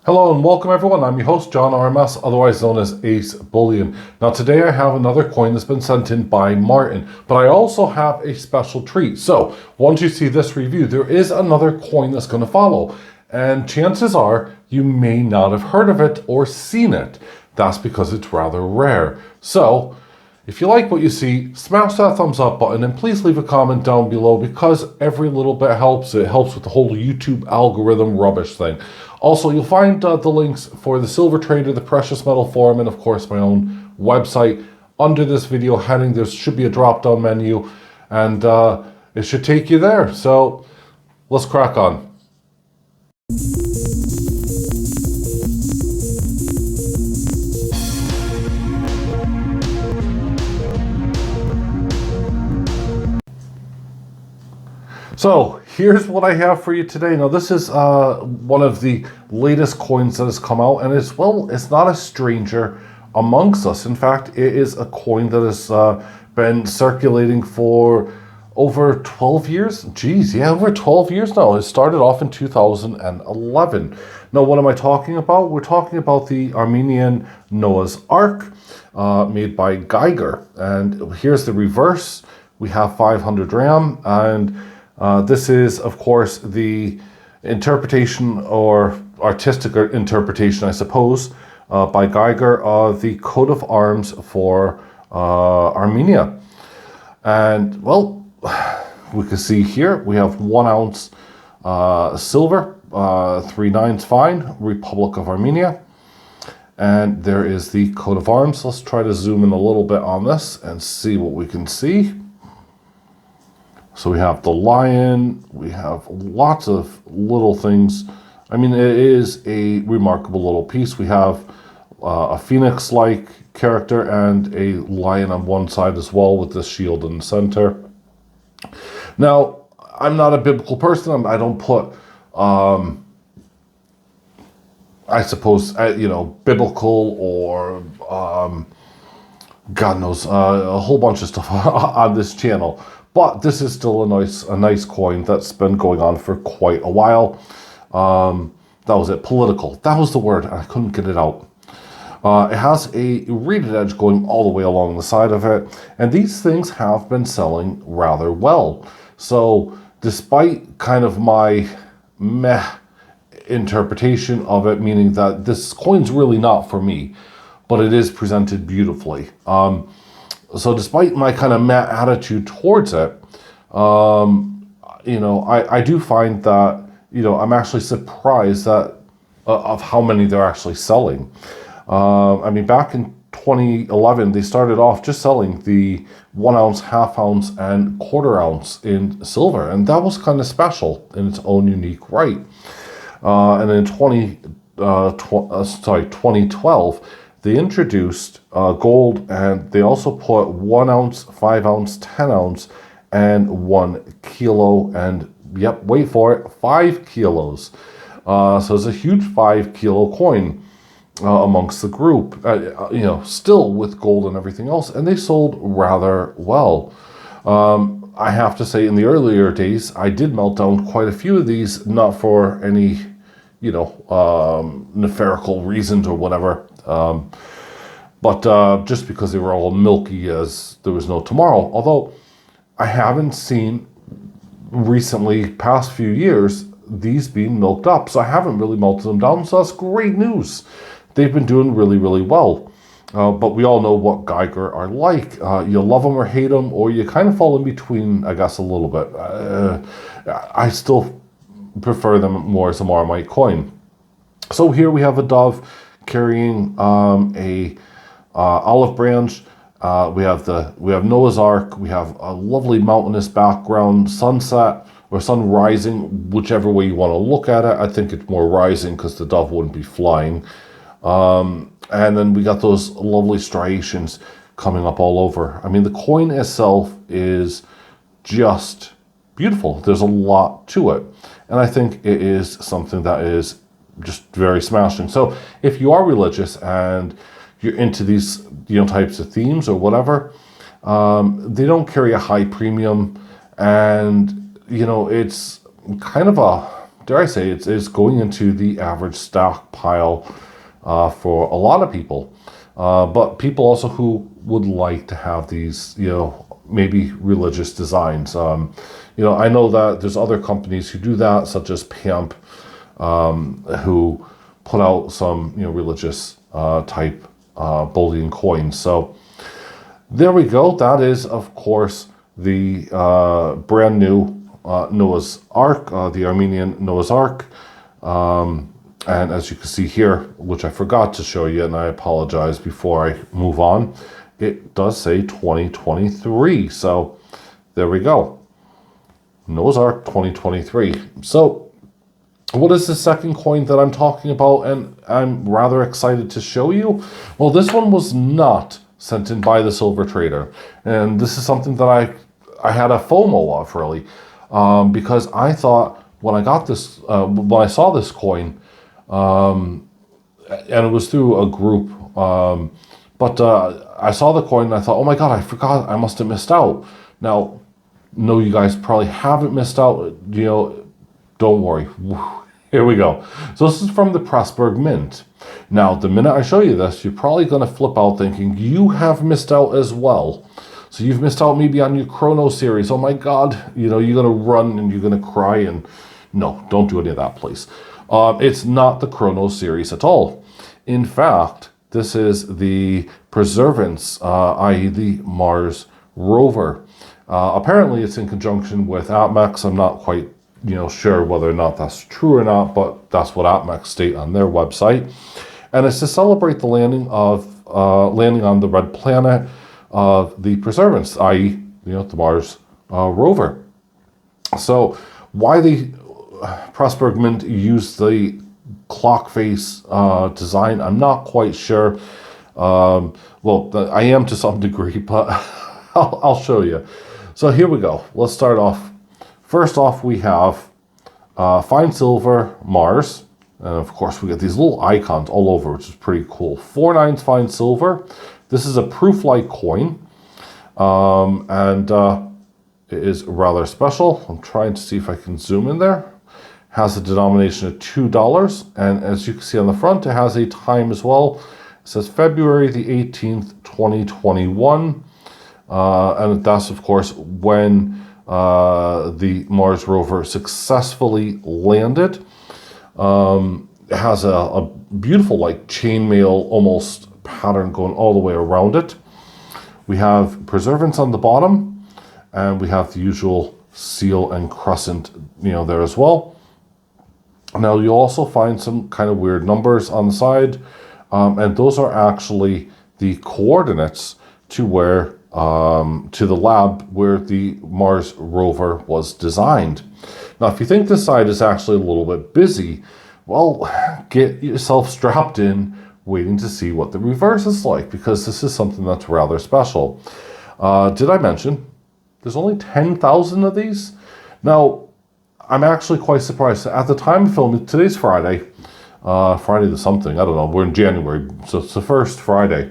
Hello and welcome everyone, I'm your host John RMS, otherwise known as AceBullion. Now today I have another coin that's been sent in by Martin, but I also have a special treat. So once you see this review, there is another coin that's going to follow. And chances are you may not have heard of it or seen it. That's because it's rather rare. So if you like what you see, smash that thumbs up button and please leave a comment down below because every little bit helps. It helps with the whole YouTube algorithm rubbish thing. Also, you'll find the links for the Silver Trader, the Precious Metal Forum, and of course my own website under this video heading. There should be a drop-down menu and it should take you there. So let's crack on. So here's what I have for you today. Now this is one of the latest coins that has come out, and it's not a stranger amongst us. In fact, it is a coin that has been circulating for over 12 years. Geez, yeah, over 12 years now. It started off in 2011. Now what am I talking about? We're talking about the Armenian Noah's Ark made by Geiger. And here's the reverse. We have 500 RAM, and this is, of course, the interpretation or artistic interpretation, I suppose, by Geiger of the coat of arms for Armenia. And, well, we can see here we have 1 ounce silver, 3/9 fine, Republic of Armenia. And there is the coat of arms. Let's try to zoom in a little bit on this and see what we can see. So we have the lion, we have lots of little things. I mean, it is a remarkable little piece. We have a phoenix-like character and a lion on one side as well with the shield in the center. Now, I'm not a biblical person. I don't put, I suppose, biblical or, God knows, a whole bunch of stuff on this channel. But this is still a nice coin that's been going on for quite a while. That was it, political. That was the word, I couldn't get it out. It has a reeded edge going all the way along the side of it. And these things have been selling rather well. So despite kind of my meh interpretation of it, meaning that this coin's really not for me, but it is presented beautifully. So despite my kind of meh attitude towards it, I do find that, I'm actually surprised that of how many they're actually selling. I mean, back in 2011, they started off just selling the 1 ounce, half ounce, and quarter ounce in silver. And that was kind of special in its own unique right. And in 2012, they introduced gold, and they also put 1 ounce, 5 ounce, 10 ounce, and 1 kilo, and yep, wait for it, 5 kilos. So it's a huge 5 kilo coin amongst the group, still with gold and everything else, and they sold rather well. I have to say, in the earlier days, I did melt down quite a few of these, not for any, nefarious reasons or whatever. But just because they were all milky as there was no tomorrow. Although I haven't seen recently, past few years, these being milked up. So I haven't really melted them down. So that's great news. They've been doing really, really well. But we all know what Geiger are like. You love them or hate them, or you kind of fall in between, I guess, a little bit. I still prefer them more as a Marmite coin. So here we have a dove carrying a olive branch. We have Noah's Ark. We have a lovely mountainous background, sunset or sun rising, whichever way you want to look at it. I think it's more rising because the dove wouldn't be flying. And then we got those lovely striations coming up all over. I mean, the coin itself is just beautiful. There's a lot to it. And I think it is something that is just very smashing. So if you are religious and you're into these types of themes or whatever, they don't carry a high premium, and it's kind of a dare I say, it's going into the average stockpile for a lot of people. But people also who would like to have these, maybe religious designs. I know that there's other companies who do that, such as PAMP, who put out some, religious type bullion coins. So there we go. That is, of course, the brand new Noah's Ark, the Armenian Noah's Ark. And as you can see here, which I forgot to show you, and I apologize before I move on, it does say 2023. So there we go. Noah's Ark 2023. So what is the second coin that I'm talking about and I'm rather excited to show you? Well, this one was not sent in by the silver trader. And this is something that I had a FOMO of, really. Because I thought when I got this, when I saw this coin, and it was through a group, but I saw the coin and I thought, oh my God, I forgot, I must have missed out. Now, no, you guys probably haven't missed out, don't worry. Here we go. So this is from the Pressburg Mint. Now, the minute I show you this, you're probably going to flip out thinking you have missed out as well. So you've missed out maybe on your Chrono series. Oh my God, you're going to run and you're going to cry, and no, don't do any of that, please. It's not the Chrono series at all. In fact, this is the Perseverance, i.e. the Mars rover. Apparently it's in conjunction with APMEX. I'm not quite sure whether or not that's true or not, but that's what APMEX state on their website. And it's to celebrate the landing on the red planet of the Perseverance, i.e. the Mars rover. So why the Pressburg Mint used the clock face design, I'm not quite sure. Well, I am to some degree, but I'll show you. So here we go. Let's start off. First off, we have fine silver Mars. And of course, we get these little icons all over, which is pretty cool. 4/9 fine silver. This is a proof-like coin. And it is rather special. I'm trying to see if I can zoom in there. Has a denomination of $2. And as you can see on the front, it has a time as well. It says February the 18th, 2021. And that's, of course, when the Mars rover successfully landed. It has a beautiful chainmail almost pattern going all the way around it. We have Perseverance on the bottom, and we have the usual seal and crescent there as well. Now you'll also find some kind of weird numbers on the side, and those are actually the coordinates to where to the lab where the Mars rover was designed. Now, if you think this side is actually a little bit busy, well, get yourself strapped in, waiting to see what the reverse is like, because this is something that's rather special. Did I mention there's only 10,000 of these? Now, I'm actually quite surprised. At the time of filming, today's Friday, Friday the something, I don't know, we're in January, so it's the first Friday.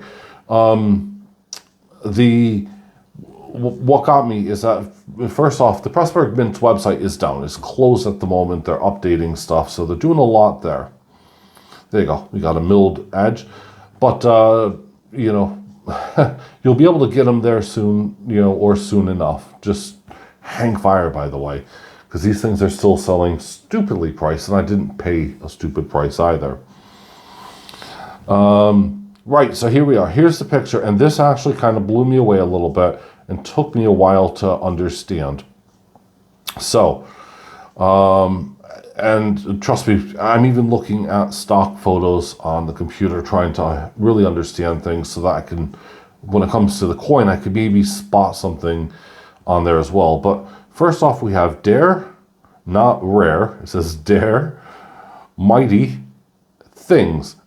What got me is that, first off, the Pressburg Mint website is down. It's closed at the moment. They're updating stuff, so they're doing a lot there. There you go. We got a milled edge. But, you'll be able to get them there soon, or soon enough. Just hang fire, by the way, because these things are still selling stupidly priced, and I didn't pay a stupid price either. Right, so here we are. Here's the picture, and this actually kind of blew me away a little bit and took me a while to understand. So, and trust me, I'm even looking at stock photos on the computer trying to really understand things so that I can, when it comes to the coin, I could maybe spot something on there as well. But first off, we have Dare, not Rare. It says Dare, Mighty, Things.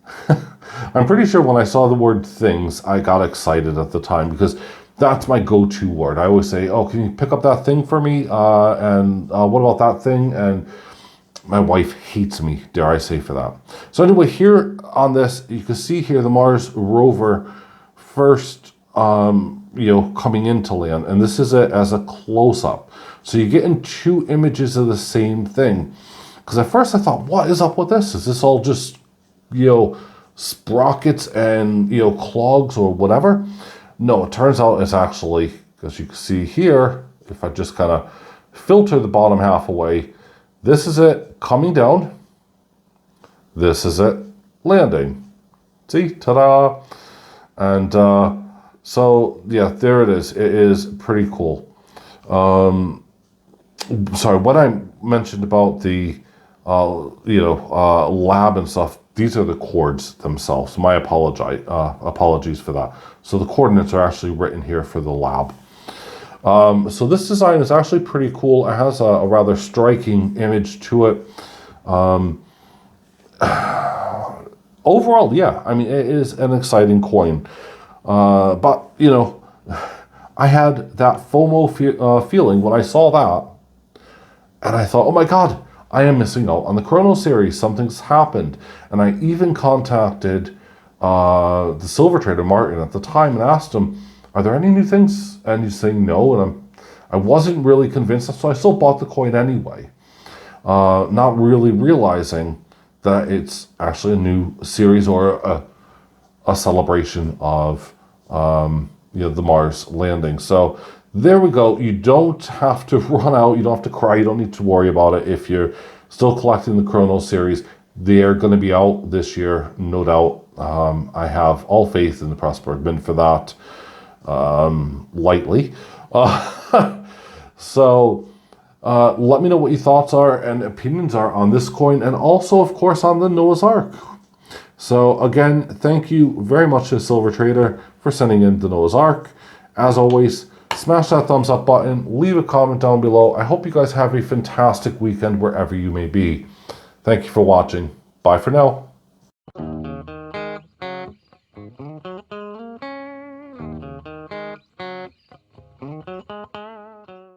I'm pretty sure when I saw the word things, I got excited at the time because that's my go-to word. I always say, oh, can you pick up that thing for me? And what about that thing? And my wife hates me, dare I say, for that. So anyway, here on this, you can see here the Mars rover first, coming into land. And this is it as a close-up. So you're getting two images of the same thing. Because at first I thought, what is up with this? Is this all just, you know, sprockets and, you know, clogs or whatever? No, it turns out it's actually, as you can see here, if I just kind of filter the bottom half away, this is it coming down. This is it landing. See, ta-da! And so, yeah, there it is. It is pretty cool. Sorry, when I mentioned about the, lab and stuff, these are the chords themselves. My apologies for that. So the coordinates are actually written here for the lab. So this design is actually pretty cool. It has a rather striking image to it. Overall, yeah, I mean, it is an exciting coin. But, you know, I had that FOMO feeling when I saw that. And I thought, oh my God, I am missing out on the Chrono series. Something's happened. And I even contacted the silver trader, Martin, at the time and asked him, are there any new things? And he's saying no. And I wasn't really convinced. So I still bought the coin anyway. Not really realizing that it's actually a new series or a celebration of the Mars landing. So there we go. You don't have to run out. You don't have to cry. You don't need to worry about it if you're still collecting the Chrono series. They're going to be out this year, no doubt. I have all faith in the Pressburg Mint for that, lightly. So let me know what your thoughts are and opinions are on this coin, and also, of course, on the Noah's Ark. So again, thank you very much to Silver Trader for sending in the Noah's Ark. As always, smash that thumbs up button, leave a comment down below. I hope you guys have a fantastic weekend wherever you may be. Thank you for watching. Bye for now.